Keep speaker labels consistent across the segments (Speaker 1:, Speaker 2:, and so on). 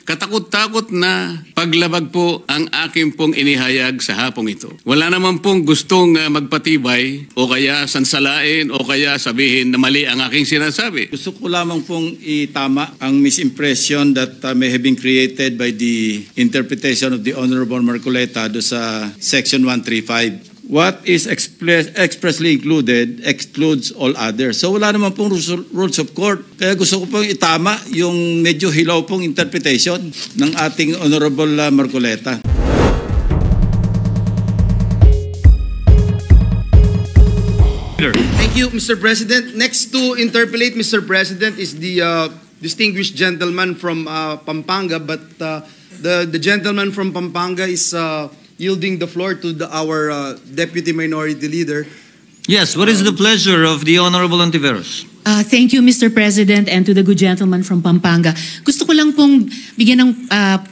Speaker 1: katakot-takot na paglabag po ang aking pong inihayag sa hapong ito. Wala naman pong gustong magpatibay o kaya sansalain o kaya sabihin na mali ang aking sinasabi.
Speaker 2: Gusto ko lamang pong itama ang misimpression that may have been created by the interpretation of the Honorable Marcoleta do sa Section 135. What is expressly included excludes all others. So wala naman pong rules of court. Kaya gusto ko pong itama yung medyo hilaw pong interpretation ng ating Honorable Marcoleta.
Speaker 3: Thank you, Mr. President. Next to interpolate, Mr. President, is the distinguished gentleman from Pampanga, but the gentleman from Pampanga is yielding the floor to our Deputy Minority Leader.
Speaker 4: Yes, what is the pleasure of the Honorable Ontiveros?
Speaker 5: Thank you, Mr. President, and to the good gentleman from Pampanga. Gusto ko lang pong bigyan ng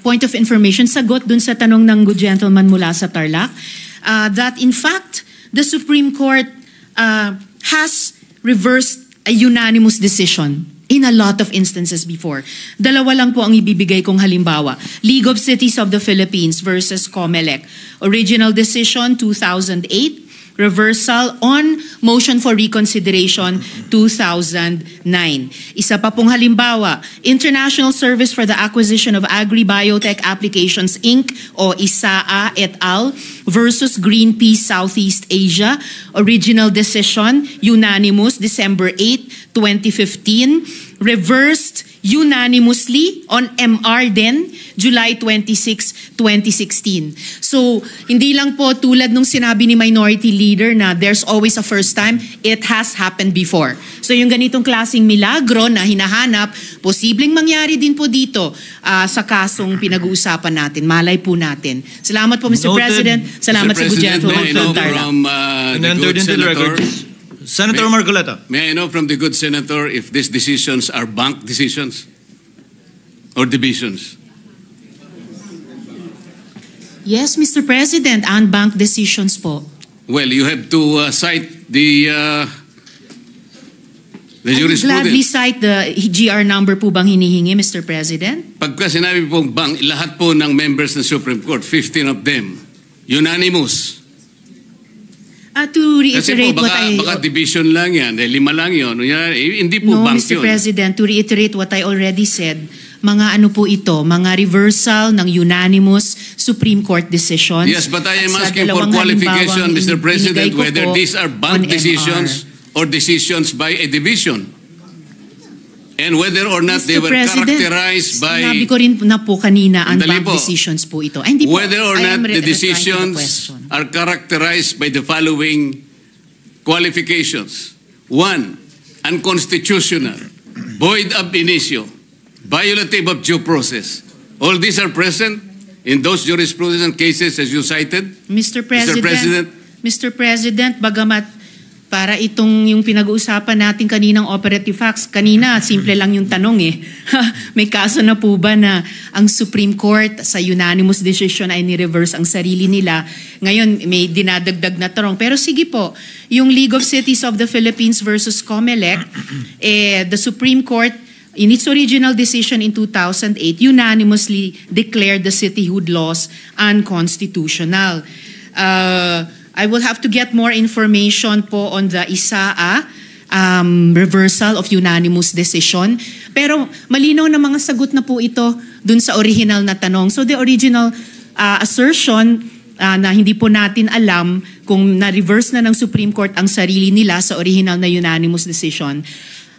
Speaker 5: point of information, sagot dun sa tanong ng good gentleman mula sa Tarlac, that in fact, the Supreme Court has reversed a unanimous decision in a lot of instances before. Dalawa lang po ang ibibigay kong halimbawa. League of Cities of the Philippines versus COMELEC. Original decision, 2008. Reversal on motion for reconsideration, 2009. Isa pa pong halimbawa, International Service for the Acquisition of Agri-Biotech Applications, Inc. o ISAA et al. Versus Greenpeace Southeast Asia. Original decision, unanimous, December 8, 2015. Reversed unanimously on MR din, July 26, 2016. So, hindi lang po tulad nung sinabi ni Minority Leader na there's always a first time, it has happened before. So, yung ganitong klaseng milagro na hinahanap, posibleng mangyari din po dito sa kasong pinag-uusapan natin. Malay po natin. Salamat po, Mr. President. Salamat sa good gentleman from Tarlac.
Speaker 1: The good Senator,
Speaker 4: Senator Marcoleta.
Speaker 1: May I know from the good Senator if these decisions are bank decisions or divisions?
Speaker 5: Yes, Mr. President, unbanked decisions po.
Speaker 1: Well, you have to cite the
Speaker 5: I would gladly cite the GR number po bang hinihingi, Mr. President?
Speaker 1: Pagka sinabi pong bank, lahat po ng members ng Supreme Court, 15 of them, unanimous.
Speaker 5: To reiterate
Speaker 1: Kasi po, baka division lang yan, 5 lang yun. Hindi po
Speaker 5: No,
Speaker 1: bank
Speaker 5: Mr.
Speaker 1: yun.
Speaker 5: President, to reiterate what I already said, mga ano po ito, mga reversal ng unanimous Supreme Court decisions.
Speaker 1: Yes, but I am
Speaker 5: At sa
Speaker 1: asking for
Speaker 5: dalawang
Speaker 1: qualification,
Speaker 5: halimbawang
Speaker 1: Mr. President,
Speaker 5: binigay ko
Speaker 1: whether
Speaker 5: po
Speaker 1: these are bank
Speaker 5: on
Speaker 1: decisions or decisions by a division. And whether or not they
Speaker 5: Mr.
Speaker 1: were
Speaker 5: President,
Speaker 1: characterized by...
Speaker 5: sinabi ko rin na po kanina,
Speaker 1: Sandali
Speaker 5: unbanked
Speaker 1: po.
Speaker 5: decisions po ito. Ay, hindi po,
Speaker 1: Whether or
Speaker 5: I
Speaker 1: not
Speaker 5: am
Speaker 1: the
Speaker 5: replying to the
Speaker 1: decisions
Speaker 5: question.
Speaker 1: are characterized by the following qualifications. 1, unconstitutional, void ab initio, violative of due process. All these are present in those jurisprudence and cases as you cited.
Speaker 5: Mr. President, bagamat para itong yung pinag-uusapan natin kaninang operative facts, kanina simple lang yung tanong eh. May kaso na po ba na ang Supreme Court sa unanimous decision ay ni-reverse ang sarili nila? Ngayon may dinadagdag na tanong. Pero sige po, yung League of Cities of the Philippines versus COMELEC, the Supreme Court in its original decision in 2008 unanimously declared the cityhood laws unconstitutional. I will have to get more information po on the ISAA reversal of unanimous decision. Pero malinaw na mga sagot na po ito dun sa original na tanong. So the original assertion na hindi po natin alam kung na-reverse na ng Supreme Court ang sarili nila sa original na unanimous decision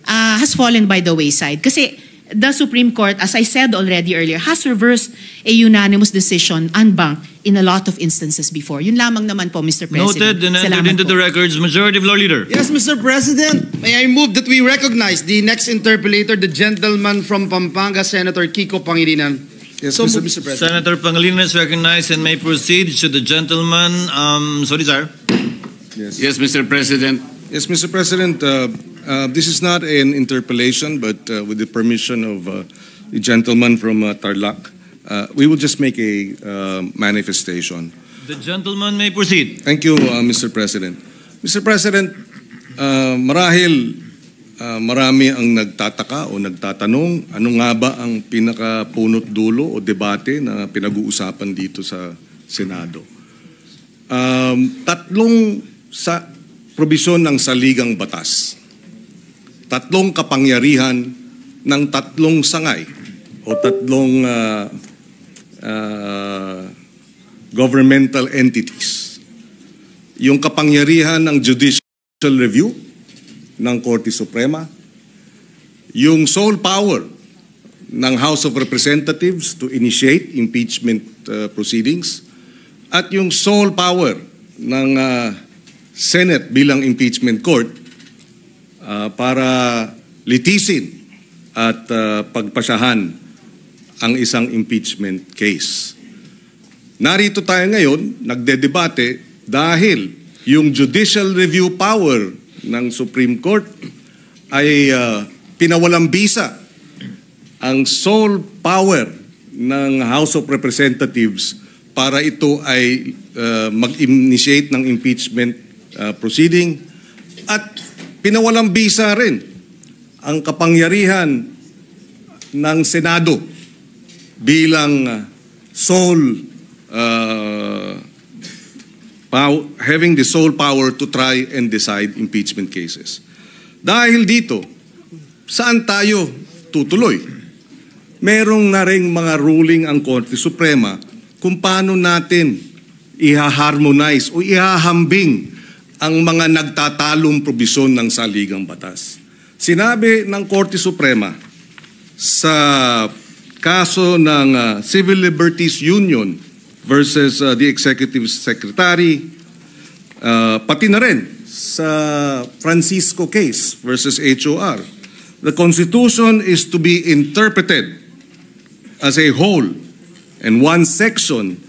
Speaker 5: has fallen by the wayside. Kasi the Supreme Court, as I said already earlier, has reversed a unanimous decision unbanked in a lot of instances before. Yun lamang naman po, Mr. President.
Speaker 4: Noted and entered into the records. Majority Floor Leader.
Speaker 3: Yes, Mr. President, may I move that we recognize the next interpolator, the gentleman from Pampanga, Senator Kiko Pangilinan.
Speaker 6: Yes,
Speaker 3: So,
Speaker 6: Mr. President.
Speaker 4: Senator Pangilinan is recognized and may proceed. Should the gentleman, sorry sir.
Speaker 1: Yes, Mr. President.
Speaker 6: Yes, Mr. President, this is not an interpellation, but with the permission of the gentleman from Tarlac, we will just make a manifestation.
Speaker 4: The gentleman may proceed.
Speaker 6: Thank you, Mr. President. Mr. President, marahil marami ang nagtataka o nagtatanong, ano nga ba ang pinakapunot dulo o debate na pinag-uusapan dito sa Senado. Tatlong sa probisyon ng saligang batas. Tatlong kapangyarihan ng tatlong sangay o tatlong governmental entities. Yung kapangyarihan ng judicial review ng Korte Suprema, yung sole power ng House of Representatives to initiate impeachment proceedings, at yung sole power ng Senate bilang impeachment court para litisin at pagpasahan ang isang impeachment case. Narito tayo ngayon, nagdedebate dahil yung judicial review power ng Supreme Court ay pinawalang bisa ang sole power ng House of Representatives para ito ay mag-initiate ng impeachment proceeding, at pinawalang bisa rin ang kapangyarihan ng Senado bilang sole having the sole power to try and decide impeachment cases. Dahil dito, saan tayo tutuloy? Merong na ring mga ruling ang Korte Suprema kung paano natin iha-harmonize o ihahambing ang mga nagtatalong probisyon ng saligang batas. Sinabi ng Korte Suprema sa kaso ng Civil Liberties Union versus the Executive Secretary, pati na rin sa Francisco case versus HOR. The Constitution is to be interpreted as a whole, and one section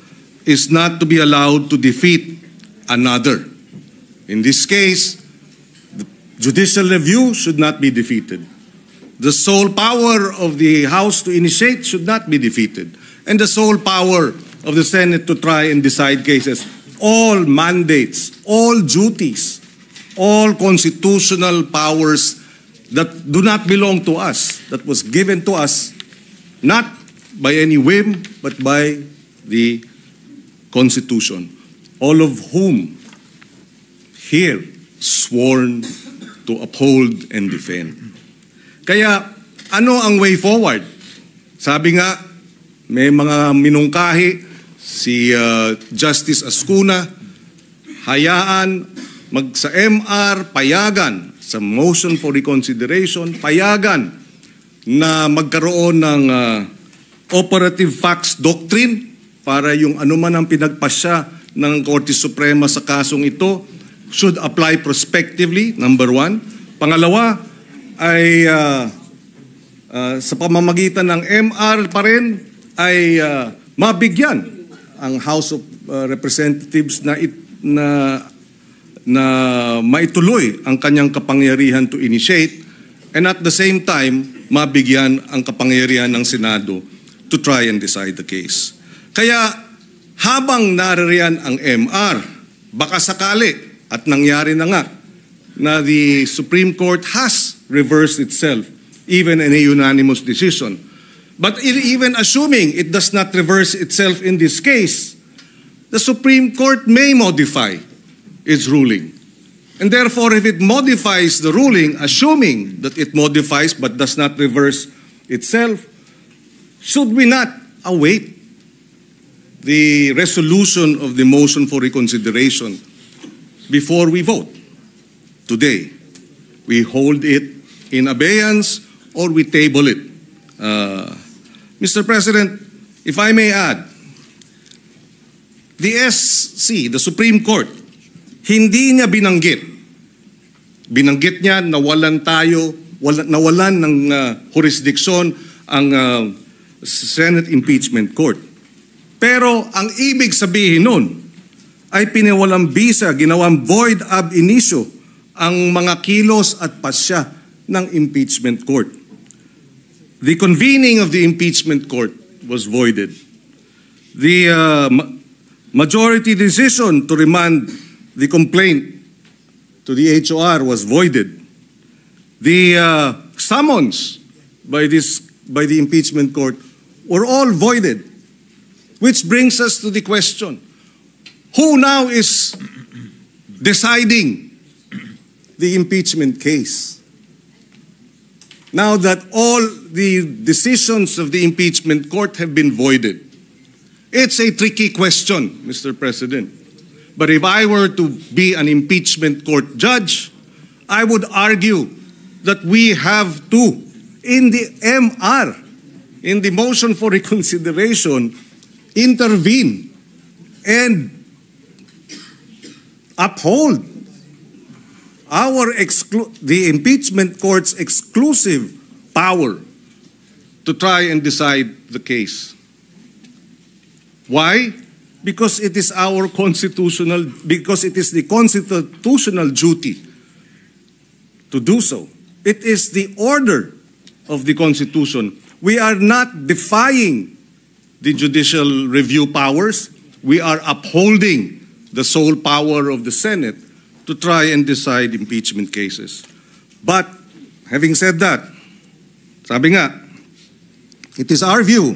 Speaker 6: is not to be allowed to defeat another. In this case, the judicial review should not be defeated. The sole power of the House to initiate should not be defeated. And the sole power of the Senate to try and decide cases. All mandates, all duties, all constitutional powers that do not belong to us, that was given to us, not by any whim, but by the Constitution. All of whom here sworn to uphold and defend. Kaya ano ang way forward? Sabi nga, may mga minungkahi, si Justice Ascuna, hayaan sa MR, payagan sa motion for reconsideration, payagan na magkaroon ng operative facts doctrine para yung anuman ang pinagpasya ng Korte Suprema sa kasong ito should apply prospectively, number one. Pangalawa ay sa pamamagitan ng MR pa rin ay mabigyan ang House of Representatives na maituloy ang kanyang kapangyarihan to initiate, and at the same time, mabigyan ang kapangyarihan ng Senado to try and decide the case. Kaya habang naririyan ang MR, baka sakali, at nangyari na nga, na the Supreme Court has reversed itself, even in a unanimous decision. But even assuming it does not reverse itself in this case, the Supreme Court may modify its ruling. And therefore, if it modifies the ruling, assuming that it modifies but does not reverse itself, should we not await the resolution of the motion for reconsideration before we vote? Today, we hold it in abeyance or we table it. Mr. President, if I may add, the SC, the Supreme Court, hindi niya binanggit. Binanggit niya nawalan ng jurisdiction ang Senate Impeachment Court. Pero ang ibig sabihin nun ay pinawalang bisa, ginawang void ab initio ang mga kilos at pasya ng Impeachment Court. The convening of the Impeachment Court was voided. The majority decision to remand the complaint to the HOR was voided. the summons by the impeachment court were all voided, which brings us to the question, who now is deciding the impeachment case? Now that all the decisions of the impeachment court have been voided. It's a tricky question, Mr. President. But if I were to be an impeachment court judge, I would argue that we have to, in the MR, in the motion for reconsideration, intervene and uphold the impeachment court's exclusive power to try and decide the case. Why? Because it is the constitutional duty to do so. It is the order of the Constitution. We are not defying the judicial review powers. We are upholding the sole power of the Senate to try and decide impeachment cases. But, having said that, sabi nga, it is our view,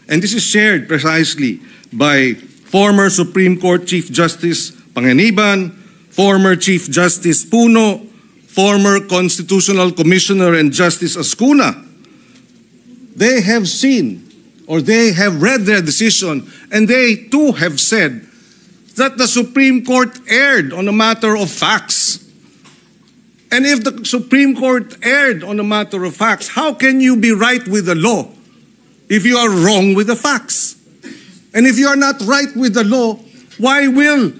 Speaker 6: and this is shared precisely by former Supreme Court Chief Justice Panganiban, former Chief Justice Puno, former Constitutional Commissioner and Justice Ascuna. They have seen, or they have read their decision, and they too have said that the Supreme Court erred on a matter of facts. And if the Supreme Court erred on a matter of facts, how can you be right with the law if you are wrong with the facts? And if you are not right with the law, why will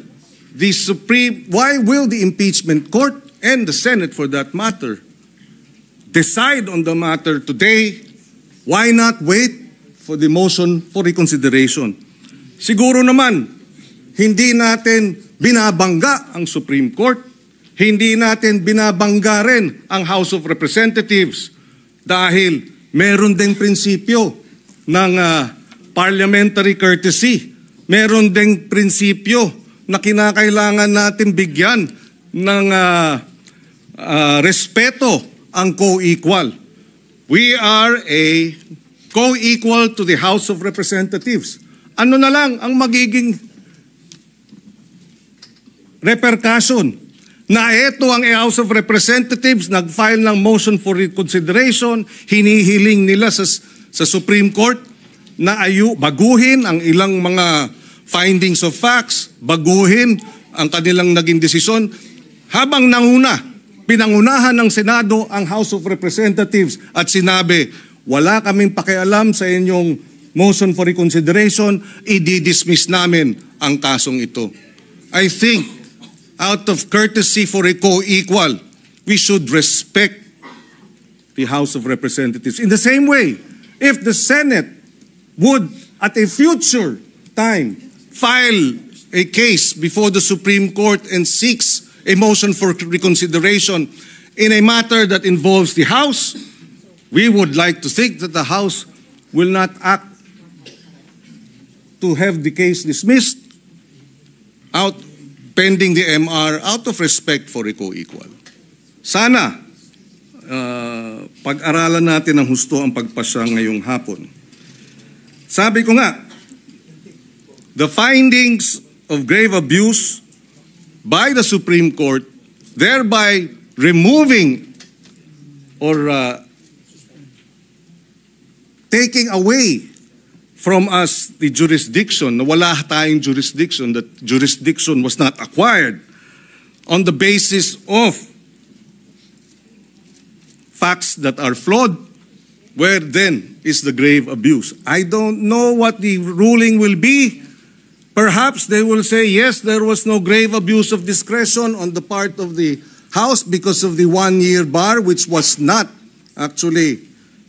Speaker 6: the impeachment court and the Senate, for that matter, decide on the matter today? Why not wait for the motion for reconsideration? Siguro naman, hindi natin binabangga ang Supreme Court. Hindi natin binabangga rin ang House of Representatives dahil meron ding prinsipyo ng parliamentary courtesy. Meron ding prinsipyo na kinakailangan natin bigyan ng respeto ang co-equal. We are a co-equal to the House of Representatives. Ano na lang ang magiging repercussion na ito ang House of Representatives nag-file ng motion for reconsideration, hinihiling nila sa Supreme Court na baguhin ang ilang mga findings of facts, baguhin ang kanilang naging desisyon, habang pinangunahan ng Senado ang House of Representatives at sinabi, wala kaming pakialam sa inyong motion for reconsideration, i-dismiss namin ang kasong ito. I think out of courtesy for a co-equal, we should respect the House of Representatives. In the same way, if the Senate would, at a future time, file a case before the Supreme Court and seeks a motion for reconsideration in a matter that involves the House, we would like to think that the House will not act to have the case dismissed pending the MR out of respect for a co-equal. Sana pag-aralan natin ng husto ang pagpasya ngayong hapon. Sabi ko nga, the findings of grave abuse by the Supreme Court, thereby removing or taking away from us the jurisdiction, na wala tayong jurisdiction, that jurisdiction was not acquired on the basis of facts that are flawed, where then is the grave abuse? I don't know what the ruling will be. Perhaps they will say, yes, there was no grave abuse of discretion on the part of the House because of the 1-year bar, which was not actually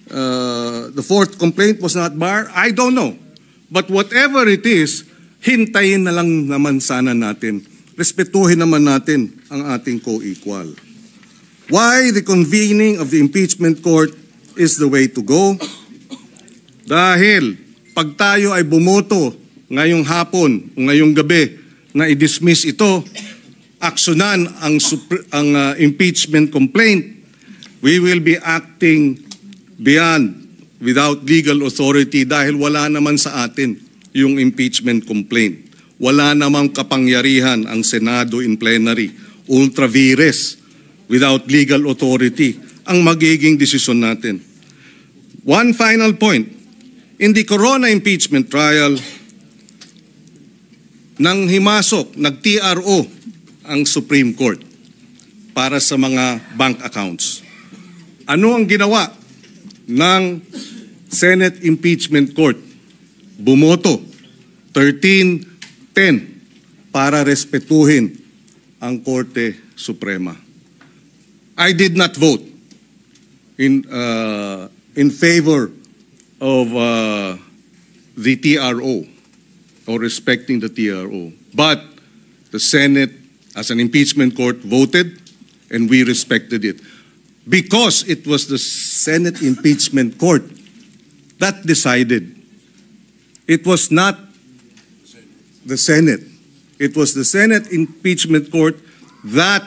Speaker 6: the fourth complaint was not barred. I don't know. But whatever it is, hintayin na lang naman sana natin. Respetuhin naman natin ang ating co-equal. Why the convening of the impeachment court is the way to go? Dahil pag tayo ay bumoto ngayong hapon o ngayong gabi na i-dismiss ito, aksyonan ang impeachment complaint, We will be acting beyond, without legal authority dahil wala naman sa atin yung impeachment complaint. Wala namang kapangyarihan ang Senado in plenary, ultra vires, without legal authority, ang magiging desisyon natin. One final point. In the Corona impeachment trial, nang himasok, nag-TRO ang Supreme Court para sa mga bank accounts. Ano ang ginawa ng Senate Impeachment Court? Bumoto 13-10 para respetuhin ang Korte Suprema. I did not vote in favor of the TRO or respecting the TRO. But the Senate, as an impeachment court, voted and we respected it. Because it was the Senate Impeachment Court that decided. It was not the Senate. It was the Senate Impeachment Court that,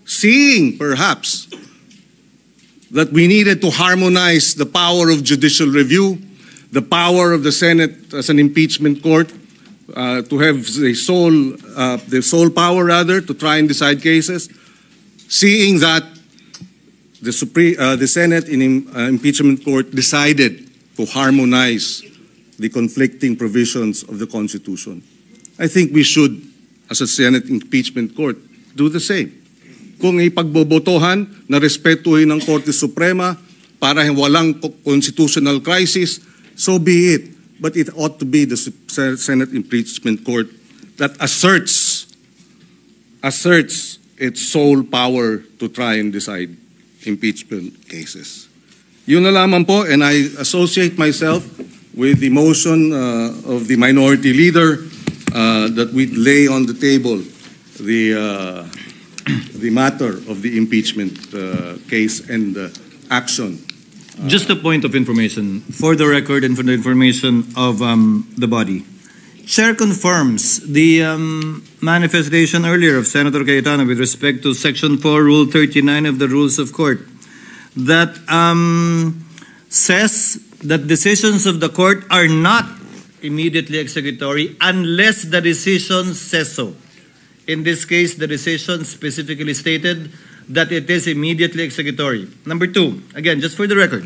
Speaker 6: seeing perhaps that we needed to harmonize the power of judicial review, the power of the Senate as an impeachment court, to have the sole power rather to try and decide cases, seeing that the Senate Impeachment Court decided to harmonize the conflicting provisions of the Constitution. I think we should, as a Senate Impeachment Court, do the same. Kung ipagbobotohan na respetuhin ng Korte Suprema para walang constitutional crisis, so be it. But it ought to be the Senate Impeachment Court that asserts its sole power to try and decide impeachment cases. Yun na lamang po, and I associate myself with the motion of the minority leader that we lay on the table the matter of the impeachment case and action.
Speaker 4: Just a point of information, for the record and for the information of the body. Chair confirms the manifestation earlier of Senator Cayetano with respect to Section 4, Rule 39 of the Rules of Court that says that decisions of the court are not immediately executory unless the decision says so. In this case, the decision specifically stated that it is immediately executory. Number two, again, just for the record,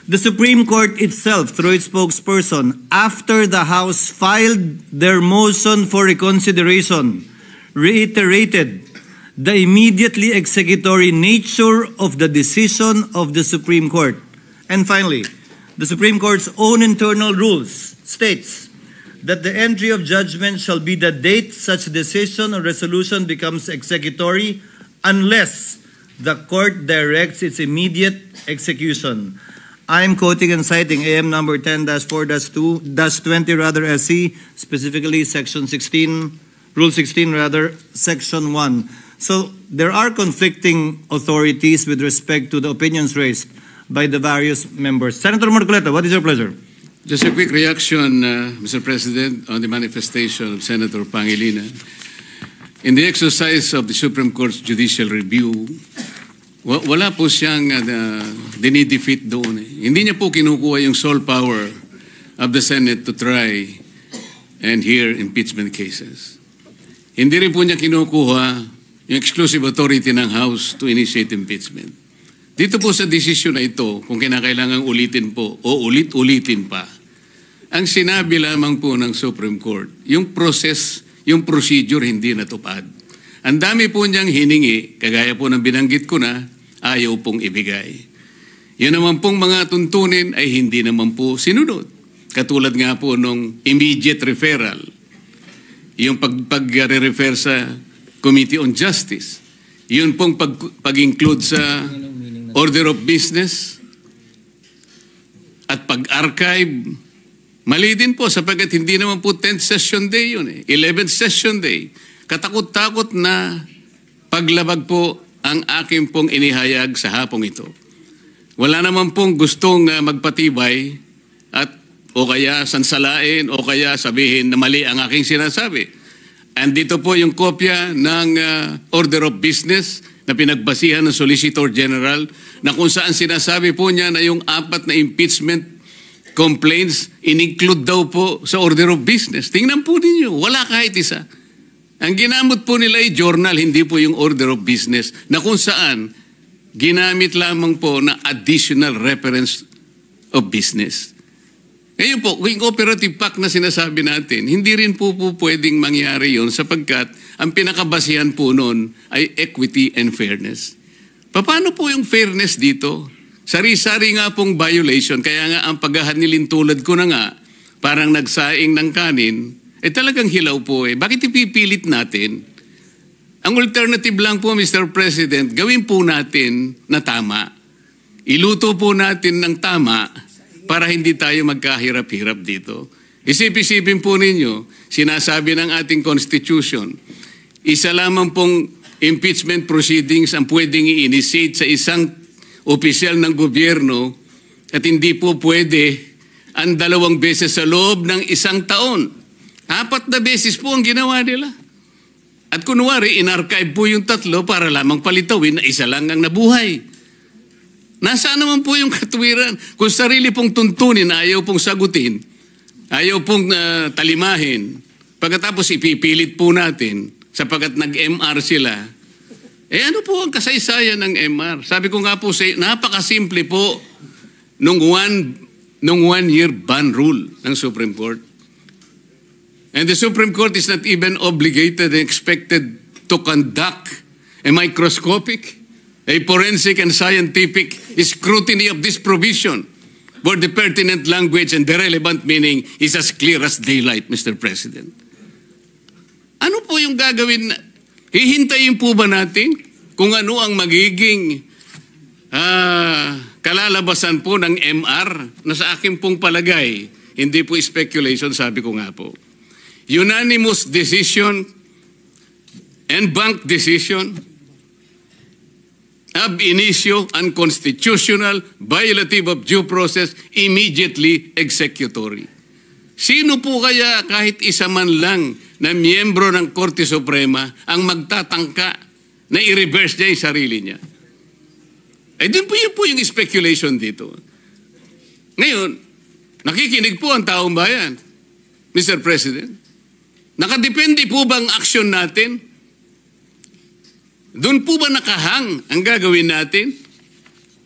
Speaker 4: the Supreme Court itself, through its spokesperson, after the House filed their motion for reconsideration, reiterated the immediately executory nature of the decision of the Supreme Court. And finally, the Supreme Court's own internal rules states that the entry of judgment shall be the date such decision or resolution becomes executory unless the court directs its immediate execution. I am quoting and citing AM number 10-4-2-20 rather SC, specifically Section 16, Rule 16 rather, Section 1. So there are conflicting authorities with respect to the opinions raised by the various members. Senator Marcoleta, what is your pleasure?
Speaker 1: Just a quick reaction, Mr. President, on the manifestation of Senator Pangilinan. In the exercise of the Supreme Court's judicial review, wala po siyang dinidefeat doon. Hindi niya po kinukuha yung sole power of the Senate to try and hear impeachment cases. Hindi rin po niya kinukuha yung exclusive authority ng House to initiate impeachment. Dito po sa desisyon na ito, kung kinakailangang ulitin po o ulit-ulitin pa, ang sinabi lamang po ng Supreme Court, yung process, yung procedure hindi natupad. Ang dami po niyang hiningi, kagaya po ng binanggit ko na, ayaw pong ibigay. Yun naman pong mga tuntunin ay hindi naman po sinunod. Katulad nga po nung immediate referral, yung pag-refer sa Committee on Justice, yun pong pag-include sa order of business at pag-archive, mali din po sapagkat hindi naman po 10th session day yun 11th session day. Katakot-takot na paglabag po ang aking pong inihayag sa hapong ito. Wala naman pong gustong magpatibay at o kaya sansalain o kaya sabihin na mali ang aking sinasabi. And dito po yung kopya ng order of business na pinagbasihan ng Solicitor General na kung saan sinasabi po niya na yung 4 na impeachment complaints in-include daw po sa order of business. Tingnan po ninyo, wala kahit isa. Ang ginamit po nila ay journal, hindi po yung order of business na kung saan ginamit lamang po na additional reference of business. Ngayon po, yung operative pact na sinasabi natin, hindi rin po pwedeng mangyari yon sapagkat ang pinakabasihan po nun ay equity and fairness. Paano po yung fairness dito? Sari-sari nga pong violation, kaya nga ang paghahanilin tulad ko na nga, parang nagsaing ng kanin, talagang hilaw po eh. Bakit ipipilit natin? Ang alternative lang po, Mr. President, gawin po natin na tama. Iluto po natin ng tama para hindi tayo magkahirap-hirap dito. Isip-isipin po ninyo, sinasabi ng ating Constitution, isa lamang pong impeachment proceedings ang pwedeng i-initiate sa isang opisyal ng gobyerno at hindi po pwede ang 2 beses sa loob ng 1 taon. 4 na beses po ang ginawa nila. At kunwari, in-archive po yung 3 para lamang palitawin na 1 lang ang nabuhay. Nasaan naman po yung katuwiran? Kung sarili pong tuntunin, ayaw pong sagutin, ayaw pong talimahin, pagkatapos ipipilit po natin sapagkat nag-MR sila, ano po ang kasaysayan ng MR? Sabi ko nga po, napakasimple po nung 1-year ban rule ng Supreme Court. And the Supreme Court is not even obligated and expected to conduct a microscopic, a forensic and scientific scrutiny of this provision where the pertinent language and the relevant meaning is as clear as daylight, Mr. President. Ano po yung gagawin? Hihintayin po ba natin kung ano ang magiging kalalabasan po ng MR na sa akin pong palagay, hindi po speculation, sabi ko nga po. Unanimous decision and bank decision ab initio unconstitutional, violative of due process, immediately executory. Sino po kaya kahit isa man lang na miyembro ng Korte Suprema ang magtatangka na i-reverse niya yung sarili niya? Din po yun po yung speculation dito. Ngayon, nakikinig po ang taong bayan, Mr. President. Nakadepende po ba ang aksyon natin? Doon po ba nakahang ang gagawin natin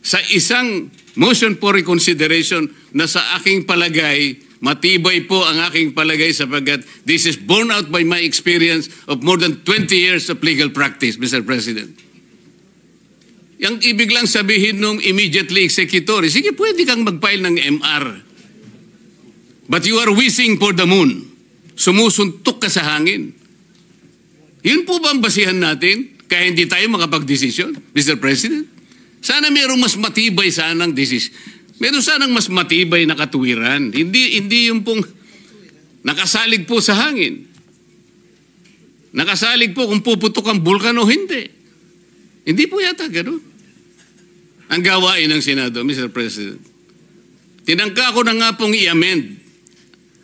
Speaker 1: sa isang motion for reconsideration na sa aking palagay, matibay po ang aking palagay sapagkat this is borne out by my experience of more than 20 years of legal practice, Mr. President. Yang ibig lang sabihin nung immediately executory, sige, pwede kang mag-file ng MR. But you are wishing for the moon. Sumusuntok ka sa hangin. Yun po ba ang basihan natin? Kaya hindi tayo makapag-desisyon, Mr. President? Sana mayroong mas matibay sanang desisyon. Meron sanang mas matibay na katuwiran. Hindi yung pong nakasalig po sa hangin. Nakasalig po kung puputok ang bulkan o hindi. Hindi po yata gano'n. Ang gawain ng Senado, Mr. President. Tinangka ko na nga pong i-amend.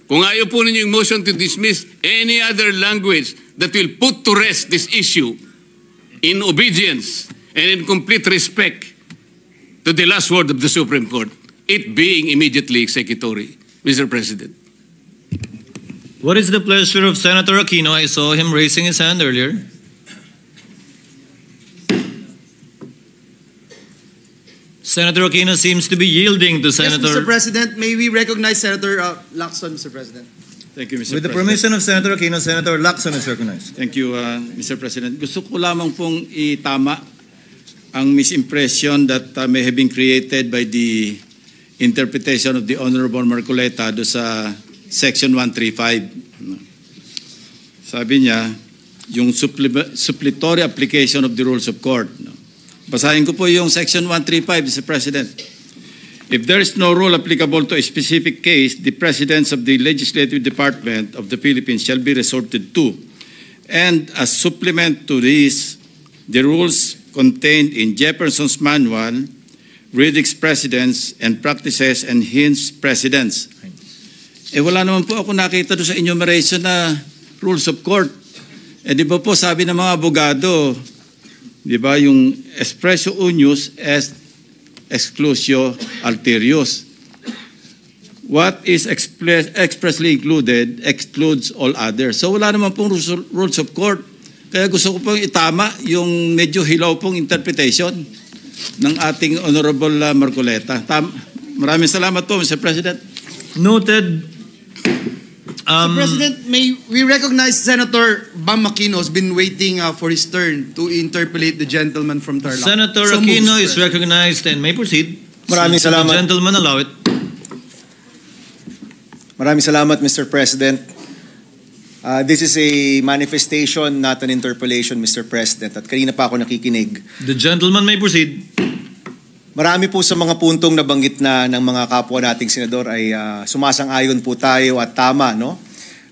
Speaker 1: Kung ayaw po ninyo yung motion to dismiss any other language that will put to rest this issue in obedience and in complete respect to the last word of the Supreme Court, it being immediately executory, Mr. President.
Speaker 4: What is the pleasure of Senator Aquino? I saw him raising his hand earlier. Senator Aquino seems to be yielding to Senator...
Speaker 3: Yes, Mr. President, may we recognize Senator Lacson, Mr. President?
Speaker 2: Thank you, Mr.
Speaker 4: With the
Speaker 2: President.
Speaker 4: permission of Senator Aquino, Senator Lacson is recognized.
Speaker 2: Thank you, Mr. President. Gusto ko lamang pong itama ang misimpression that may have been created by the interpretation of the Honorable Marcoleta do sa Section 135. Sabi niya, yung suppletory application of the rules of court. Basahin ko po yung Section 135, Mr. President. If there is no rule applicable to a specific case, the presidents of the Legislative Department of the Philippines shall be resorted to. And as supplement to this, the rules contained in Jefferson's Manual, Riddick's Precedents and Practices, and Hinds' Precedents. Wala naman po ako nakita doon sa enumeration na rules of court. Di ba po sabi ng mga abogado, Di ba? Yung expressio unius est exclusio alterius. What is expressly included excludes all others. So wala naman pong rules of court. Kaya gusto ko pong itama yung medyo hilaw pong interpretation ng ating Honorable Marcoleta. Maraming salamat po, Mr. President.
Speaker 4: Noted.
Speaker 3: Mr. President, may we recognize Senator Bam Aquino has been waiting for his turn to interpolate the gentleman from Tarlac.
Speaker 4: Senator
Speaker 3: So
Speaker 4: Aquino
Speaker 3: moved,
Speaker 4: is recognized and may proceed.
Speaker 7: Maraming
Speaker 4: Since the
Speaker 7: salamat.
Speaker 4: gentleman allow it.
Speaker 7: Maraming salamat, Mr. President. This is a manifestation, not an interpolation, Mr. President. At kanina pa ako nakikinig.
Speaker 4: The gentleman may proceed.
Speaker 7: Marami po sa mga puntong nabanggit na ng mga kapwa nating senador ay sumasang-ayon po tayo at tama, no?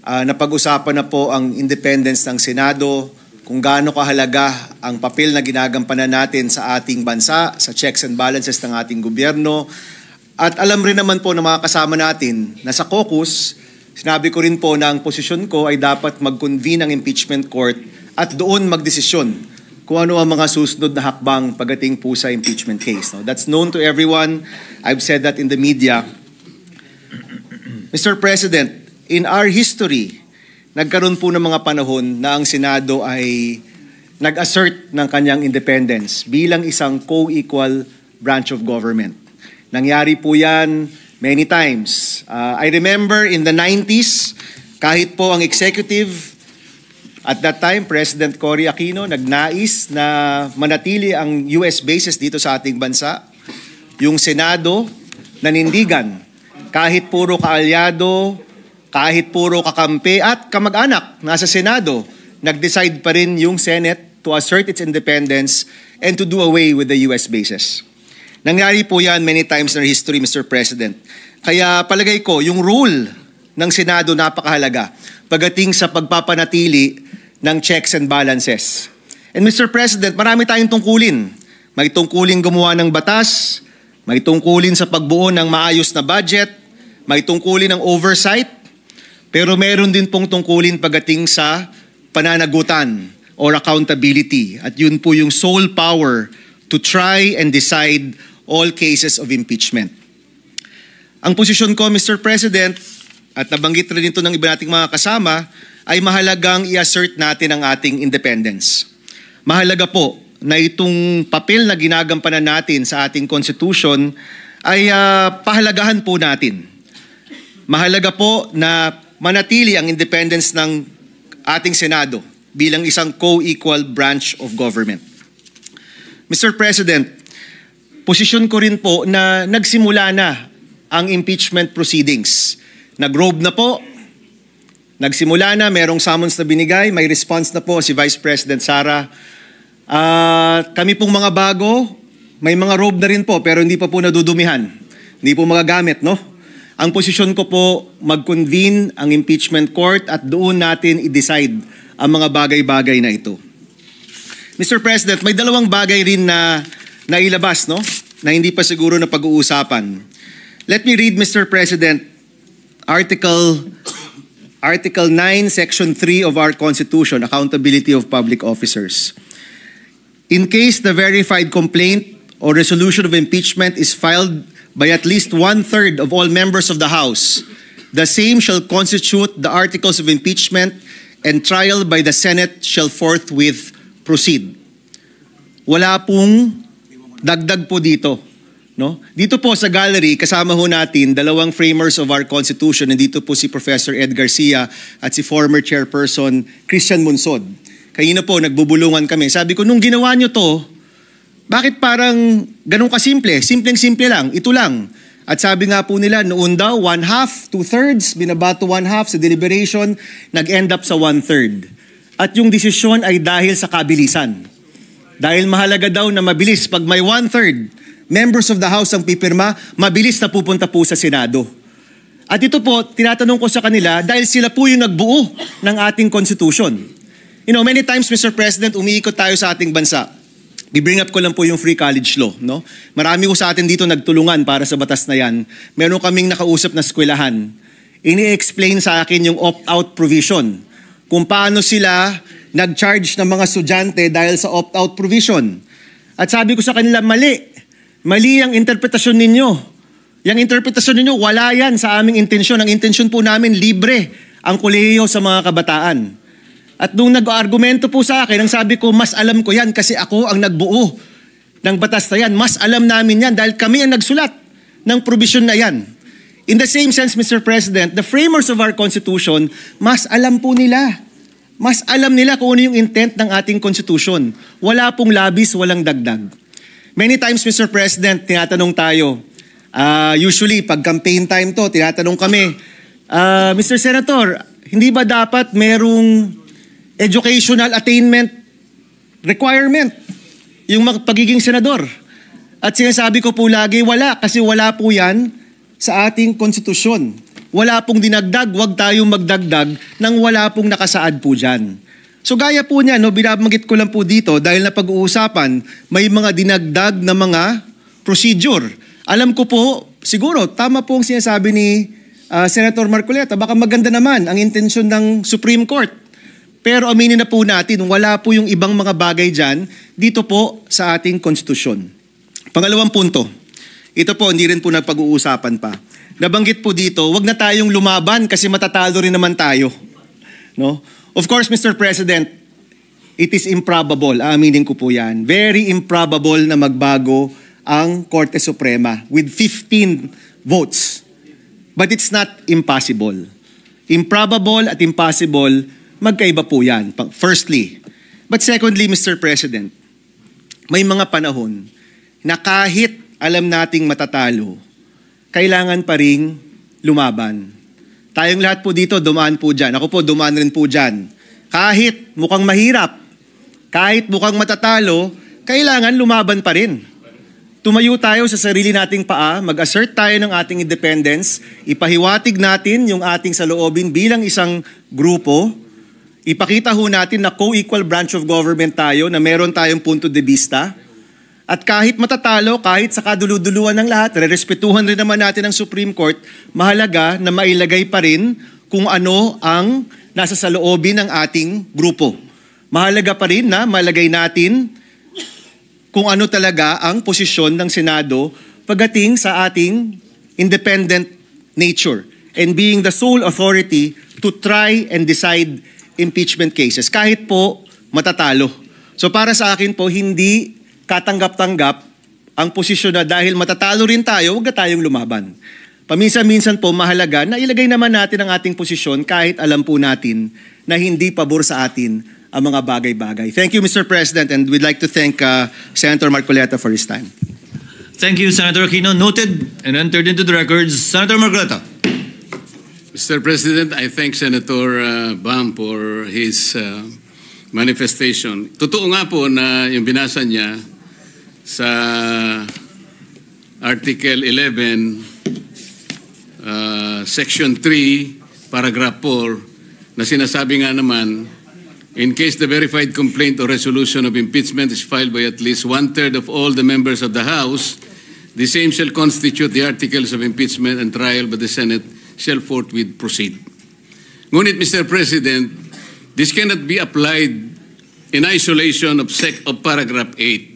Speaker 7: Napag-usapan na po ang independence ng Senado, kung gaano kahalaga ang papel na ginagampanan natin sa ating bansa, sa checks and balances ng ating gobyerno. At alam rin naman po ng mga kasama natin na sa caucus, sinabi ko rin po na ang posisyon ko ay dapat mag-convene ang impeachment court at doon magdesisyon kung ano ang mga susunod na hakbang pagdating po sa impeachment case. No? That's known to everyone. I've said that in the media. Mr. President, in our history, nagkaroon po ng mga panahon na ang Senado ay nag-assert ng kanyang independence bilang isang co-equal branch of government. Nangyari po yan many times. I remember in the 90s, kahit po ang executive, at that time, President Cory Aquino nagnais na manatili ang US bases dito sa ating bansa. Yung Senado, nanindigan. Kahit puro kaalyado, kahit puro kakampi at kamag-anak nasa Senado, nag-decide pa rin yung Senate to assert its independence and to do away with the US bases. Nangyari po yan many times in our history, Mr. President. Kaya palagay ko, yung rule ng Senado napakahalaga pagdating sa pagpapanatili ng checks and balances. And Mr. President, marami tayong tungkulin. May tungkulin gumawa ng batas, may tungkulin sa pagbuo ng maayos na budget, may tungkulin ng oversight, pero meron din pong tungkulin pagdating sa pananagutan or accountability. At yun po yung sole power to try and decide all cases of impeachment. Ang posisyon ko, Mr. President, at nabanggit rin ito ng iba nating mga kasama, ay mahalagang i-assert natin ang ating independence. Mahalaga po na itong papel na ginagampanan natin sa ating Constitution ay pahalagahan po natin. Mahalaga po na manatili ang independence ng ating Senado bilang isang co-equal branch of government. Mr. President, posisyon ko rin po na nagsimula na ang impeachment proceedings. Nag-robe na po, nagsimula na, merong summons na binigay, may response na po si Vice President Sara. Kami pong mga bago, may mga robe na rin po pero hindi pa po nadudumihan. Hindi po magagamit, no? Ang posisyon ko po, mag-convene ang impeachment court at doon natin i-decide ang mga bagay-bagay na ito. Mr. President, may dalawang bagay rin na nailabas, no? Na hindi pa siguro na pag-uusapan. Let me read, Mr. President, Article 9, Section 3 of our Constitution, Accountability of Public Officers. In case the verified complaint or resolution of impeachment is filed by at least 1/3 of all members of the House, the same shall constitute the articles of impeachment and trial by the Senate shall forthwith proceed. Wala pong dagdag po dito. No? Dito po sa gallery, kasama ho natin dalawang framers of our Constitution. Nandito po si Professor Ed Garcia at si former Chairperson Christian Munsod. Kanina po, nagbubulungan kami. Sabi ko, nung ginawa nyo to, bakit parang ganun kasimple? Simpleng-simple lang, ito lang. At sabi nga po nila, noon daw, 1/2, 2/3, binabato 1/2 sa deliberation, nag-end up sa 1/3. At yung desisyon ay dahil sa kabilisan. Dahil mahalaga daw na mabilis. Pag may 1/3, members of the House ang pipirma, mabilis na pupunta po sa Senado. At ito po, tinatanong ko sa kanila dahil sila po yung nagbuo ng ating Constitution. You know, many times, Mr. President, umiikot tayo sa ating bansa. I-bring up ko lang po yung free college law. No? Marami ko sa atin dito nagtulungan para sa batas na yan. Meron kaming nakausap na eskwelahan. Ini-explain sa akin yung opt-out provision. Kung paano sila nag-charge ng mga estudyante dahil sa opt-out provision. At sabi ko sa kanila, mali. Mali ang interpretasyon ninyo. Yung interpretasyon ninyo, wala yan sa aming intensyon. Ang intensyon po namin, libre ang kolehiyo sa mga kabataan. At nung nag-argumento po sa akin, ang sabi ko, mas alam ko yan kasi ako ang nagbuo ng batas na yan. Mas alam namin yan dahil kami ang nagsulat ng provision na yan. In the same sense, Mr. President, the framers of our Constitution, mas alam po nila. Mas alam nila kung ano yung intent ng ating Constitution. Wala pong labis, walang dagdag. Many times, Mr. President, tinatanong tayo, usually pag campaign time to, tinatanong kami, Mr. Senator, hindi ba dapat merong educational attainment requirement yung pagiging senador? At sinasabi ko po lagi, wala, kasi wala po yan sa ating konstitusyon. Wala pong dinagdag, wag tayong magdagdag nang wala pong nakasaad po dyan. So gaya po niya, binabanggit ko lang po dito dahil na pag-uusapan, may mga dinagdag na mga procedure. Alam ko po, siguro, tama po ang sinasabi ni Senator Marcoleta, baka maganda naman ang intensyon ng Supreme Court. Pero aminin na po natin, wala po yung ibang mga bagay dyan dito po sa ating konstitusyon. Pangalawang punto, ito po hindi rin po napag-uusapan pa. Nabanggit po dito, wag na tayong lumaban kasi matatalo rin naman tayo. No? Of course, Mr. President, it is improbable, aaminin ko po yan, very improbable na magbago ang Korte Suprema with 15 votes. But it's not impossible. Improbable at impossible, magkaiba po yan, firstly. But secondly, Mr. President, may mga panahon na kahit alam nating matatalo, kailangan pa ring lumaban. Tayong lahat po dito, dumaan po dyan. Ako po, dumaan rin po dyan. Kahit mukhang mahirap, kahit mukhang matatalo, kailangan lumaban pa rin. Tumayo tayo sa sarili nating paa, mag-assert tayo ng ating independence, ipahiwatig natin yung ating saloobin bilang isang grupo, ipakita ho natin na co-equal branch of government tayo, na meron tayong punto de vista, at kahit matatalo, kahit sa kaduluduluan ng lahat, rerespetuhan rin naman natin ang Supreme Court, mahalaga na mailagay pa rin kung ano ang nasa saloobin ng ating grupo. Mahalaga pa rin na malagay natin kung ano talaga ang posisyon ng Senado pagdating sa ating independent nature and being the sole authority to try and decide impeachment cases, kahit po matatalo. So para sa akin po, hindi katanggap-tanggap ang posisyon na dahil matatalo rin tayo, huwag na tayong lumaban. Paminsan-minsan po mahalaga na ilagay naman natin ang ating posisyon kahit alam po natin na hindi pabor sa atin ang mga bagay-bagay. Thank you, Mr. President, and we'd like to thank Senator Marcoleta for his time.
Speaker 4: Thank you, Senator Aquino. Noted and entered into the records. Senator Marcoleta.
Speaker 1: Mr. President, I thank Senator Bam for his manifestation. Totoo nga po na yung binasa niya sa Article 11, Section 3, Paragraph 4, na sinasabi nga naman, in case the verified complaint or resolution of impeachment is filed by at least 1/3 of all the members of the House, the same shall constitute the articles of impeachment and trial by the Senate shall forthwith proceed. Ngunit, Mr. President, this cannot be applied in isolation of Paragraph 8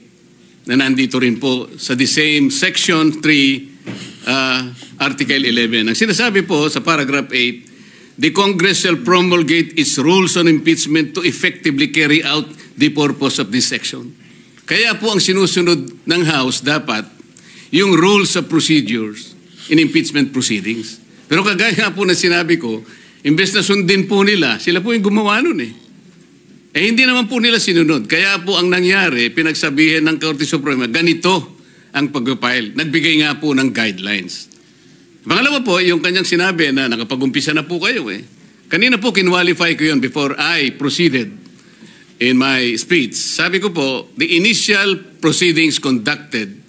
Speaker 1: na nandito rin po sa the same Section 3, Article 11. Ang sinasabi po sa Paragraph 8, the Congress shall promulgate its rules on impeachment to effectively carry out the purpose of this section. Kaya po ang sinusunod ng House dapat yung rules of procedures in impeachment proceedings. Pero kagaya nga po na sinabi ko, imbes na sundin po nila, sila po yung gumawa nun eh. Hindi naman po nila sinunod. Kaya po ang nangyari, pinagsabihin ng Korte Suprema, ganito ang pag-file. Nagbigay nga po ng guidelines. Pangalawa po, yung kanyang sinabi na nakapag-umpisa na po kayo eh. Kanina po kinwalify ko yun before I proceeded in my speech. Sabi ko po, the initial proceedings conducted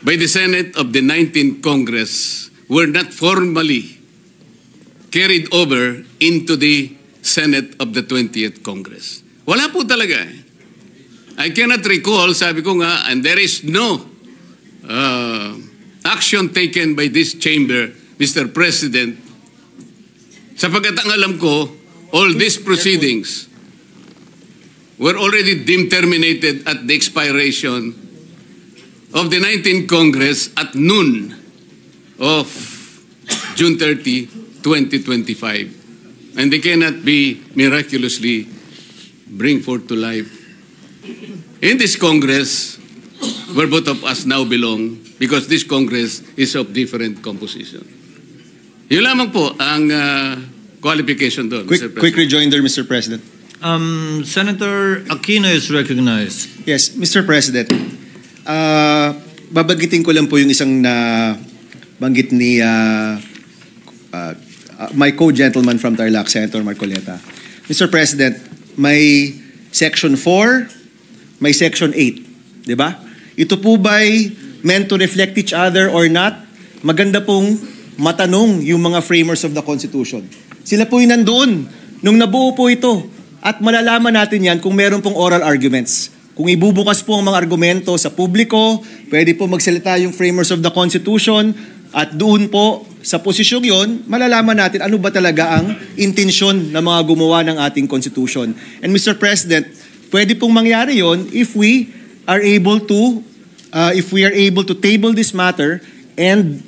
Speaker 1: by the Senate of the 19th Congress were not formally carried over into the Senate of the 20th Congress. Wala po talaga eh. I cannot recall, sabi ko nga, and there is no action taken by this chamber, Mr. President, sapagkat ang alam ko, all these proceedings were already deemed terminated at the expiration of the 19th Congress at noon of June 30, 2025. And they cannot be miraculously bring forth to life in this Congress where both of us now belong, because this Congress is of different composition. Yun lamang po ang qualification doon, Mr. President.
Speaker 7: Quick rejoinder, Mr. President.
Speaker 4: Senator Aquino is recognized.
Speaker 7: Yes, Mr. President. Babanggitin ko lang po yung isang banggit ni my co-gentleman from Tarlac, Senator Marcoleta. Mr. President, may Section 4, may Section 8. Di ba? Ito po ba'y meant to reflect each other or not? Maganda pong matanong yung mga framers of the Constitution. Sila po yung nandoon nung nabuo po ito. At malalaman natin yan kung meron pong oral arguments. Kung ibubukas po ang mga argumento sa publiko, pwede po magsalita yung framers of the Constitution, at doon po sa posisyong yon, malalaman natin ano ba talaga ang intensyon ng mga gumawa ng ating Constitution. And Mr. President, pwede pong mangyari yon if we are able to table this matter and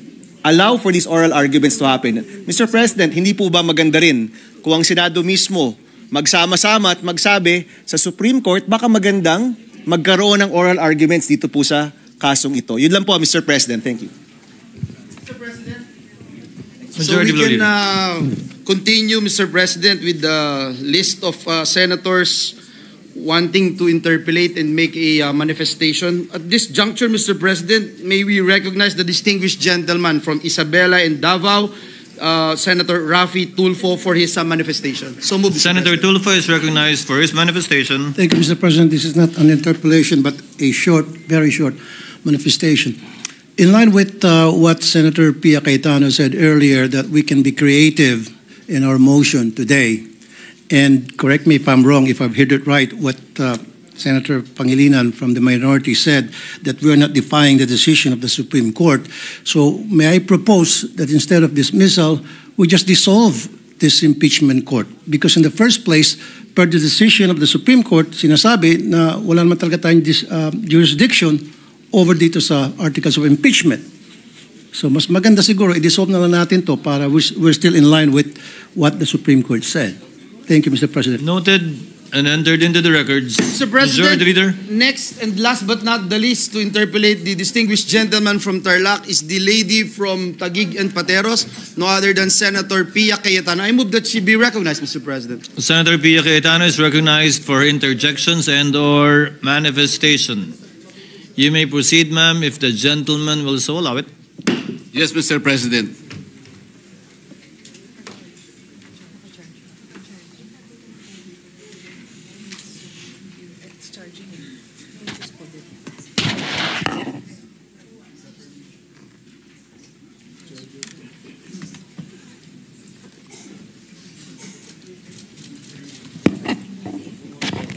Speaker 7: allow for these oral arguments to happen. Mr. President, hindi po ba maganda rin kung ang Senado mismo magsama-sama at magsabi sa Supreme Court, baka magandang magkaroon ng oral arguments dito po sa kasong ito. Yun lang po, Mr. President. Thank you.
Speaker 3: Mr. President,
Speaker 4: Majority
Speaker 3: so we
Speaker 4: Leader.
Speaker 3: can continue, Mr. President, with the list of senators wanting to interpolate and make a manifestation. At this juncture, Mr. President, may we recognize the distinguished gentleman from Isabela and Davao, Senator Raffy Tulfo, for his manifestation. So move, Mr.
Speaker 4: Senator
Speaker 3: President.
Speaker 4: Tulfo is recognized for his manifestation.
Speaker 8: Thank you, Mr. President. This is not an interpellation, but a short, very short manifestation. In line with what Senator Pia Cayetano said earlier, that we can be creative in our motion today, and correct me if I'm wrong, if I've heard it right, what Senator Pangilinan from the minority said, that we are not defying the decision of the Supreme Court. So may I propose that instead of dismissal, we just dissolve this impeachment court? Because in the first place, per the decision of the Supreme Court, sinasabi na wala naman talaga tayong jurisdiction over dito sa articles of impeachment. So mas maganda siguro, i-dissolve na lang natin to para we're still in line with what the Supreme Court said. Thank you, Mr. President.
Speaker 4: Noted and entered into the records.
Speaker 3: Mr. President,
Speaker 4: Majority Leader.
Speaker 3: next and last but not the least to interpolate the distinguished gentleman from Tarlac is the lady from Taguig and Pateros, no other than Senator Pia Cayetano. I move that she be recognized, Mr. President.
Speaker 4: Senator Pia Cayetano is recognized for interjections and or manifestation. You may proceed, ma'am, if the gentleman will so allow it.
Speaker 1: Yes, Mr. President.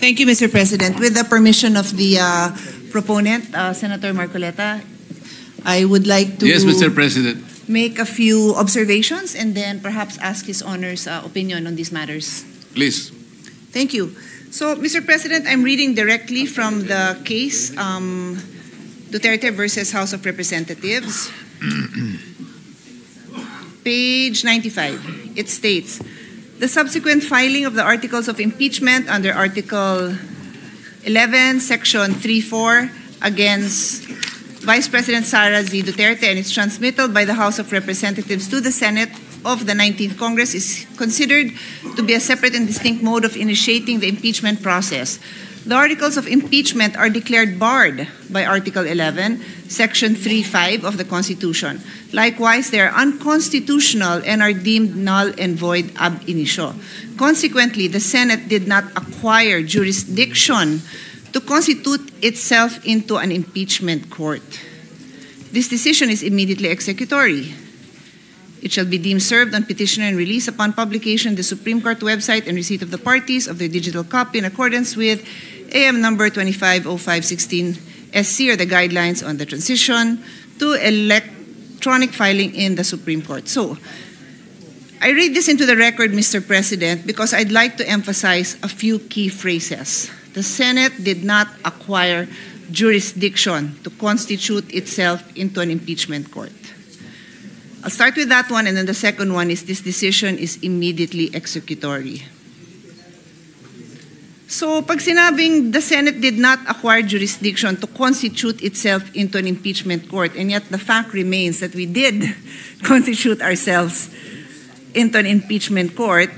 Speaker 9: Thank you, Mr. President. With the permission of the proponent, Senator Marcoleta, I would like to
Speaker 1: Yes, Mr. President.
Speaker 9: make a few observations and then perhaps ask His Honor's opinion on these matters.
Speaker 1: Please.
Speaker 9: Thank you. So, Mr. President, I'm reading directly from the case Duterte versus House of Representatives. Page 95. It states, the subsequent filing of the articles of impeachment under Article 11, Section 3.4 against Vice President Sara Z. Duterte and its transmittal by the House of Representatives to the Senate of the 19th Congress is considered to be a separate and distinct mode of initiating the impeachment process. The articles of impeachment are declared barred by Article 11, Section 3.5 of the Constitution. Likewise, they are unconstitutional and are deemed null and void ab initio. Consequently, the Senate did not acquire jurisdiction to constitute itself into an impeachment court. This decision is immediately executory. It shall be deemed served on petitioner and release upon publication in the Supreme Court website and receipt of the parties of their digital copy in accordance with AM number 250516 SC, or the guidelines on the transition to electronic filing in the Supreme Court. So, I read this into the record, Mr. President, because I'd like to emphasize a few key phrases. the Senate did not acquire jurisdiction to constitute itself into an impeachment court. I'll start with that one, and then the second one is this decision is immediately executory. So pag sinabing the Senate did not acquire jurisdiction to constitute itself into an impeachment court, and yet the fact remains that we did constitute ourselves into an impeachment court,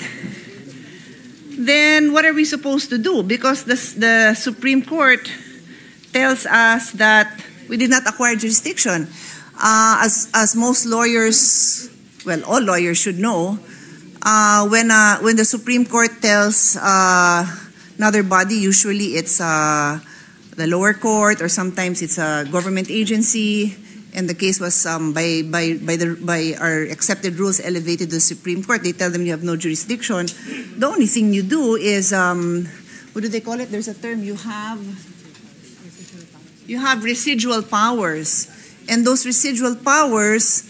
Speaker 9: then what are we supposed to do? Because the Supreme Court tells us that we did not acquire jurisdiction. As most lawyers, well, all lawyers should know, when the Supreme Court tells another body, usually it's the lower court, or sometimes it's a government agency, and the case was by our accepted rules elevated to the Supreme Court. They tell them you have no jurisdiction. The only thing you do is, what do they call it? There's a term. You have residual powers, and those residual powers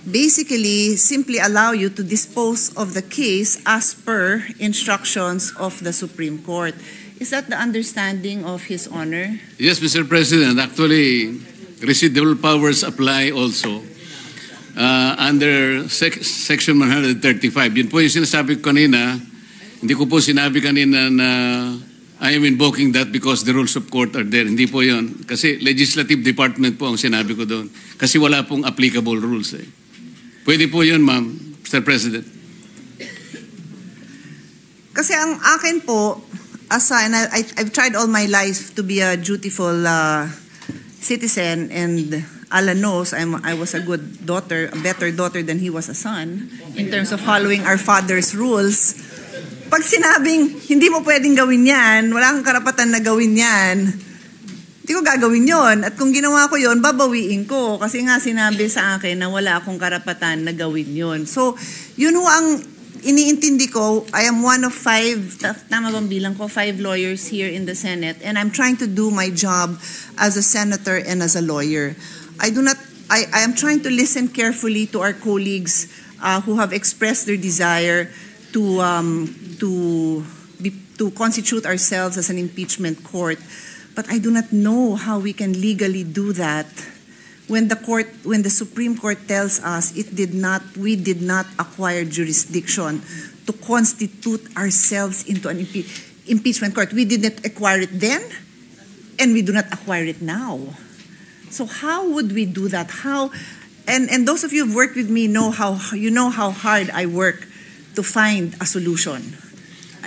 Speaker 9: basically simply allow you to dispose of the case as per instructions of the Supreme Court. Is that the understanding of His Honor?
Speaker 1: Yes, Mr. President. Actually, residual powers apply also under Section 135. Yun po yung sinasabi ko kanina. Hindi ko po sinabi kanina na I am invoking that because the rules of court are there. Hindi po yun. Kasi legislative department po ang sinabi ko doon. Kasi wala pong applicable rules. Pwede po yun, ma'am, Mr. President.
Speaker 9: Kasi ang akin po, and I've tried all my life to be a dutiful citizen, and Alan knows I was a good daughter, a better daughter than he was a son, in terms of following our father's rules. Pag sinabing, hindi mo pwedeng gawin yan, wala kang karapatan na gawin yan, hindi ko gagawin yon. At kung ginawa ko yon, babawiin ko. Kasi nga sinabi sa akin na wala akong karapatan na gawin yon. So, yun ho ang iniintindi ko. I am one of 5, tama bang bilang ko, 5 lawyers here in the Senate. And I'm trying to do my job as a senator and as a lawyer. I am trying to listen carefully to our colleagues who have expressed their desire to constitute ourselves as an impeachment court, but I do not know how we can legally do that when the Supreme Court tells us we did not acquire jurisdiction to constitute ourselves into an impeachment court. We did not acquire it then, and we do not acquire it now. So how would we do that? How? And those of you who've worked with me know how hard I work to find a solution.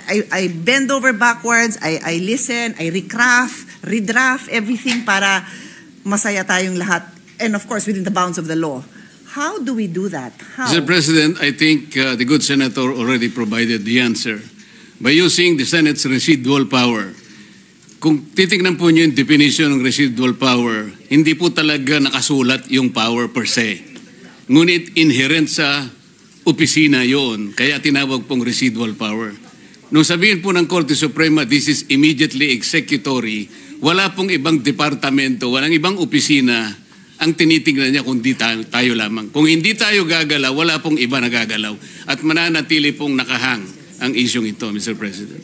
Speaker 9: I bend over backwards, I listen, I redraft everything para masaya tayong lahat. And of course, within the bounds of the law. How do we do that? How?
Speaker 1: Mr. President, I think the good senator already provided the answer. By using the Senate's residual power, kung titignan po niyo yung definition ng residual power, hindi po talaga nakasulat yung power per se. Ngunit inherent sa opisina yon, kaya tinawag pong residual power. Nung sabihin po ng Korte Suprema, this is immediately executory, wala pong ibang departamento, walang ibang opisina ang tinitingnan niya kung di tayo lamang. Kung hindi tayo gagalaw, wala pong iba na gagalaw. At mananatili pong nakahang ang isyong ito, Mr. President.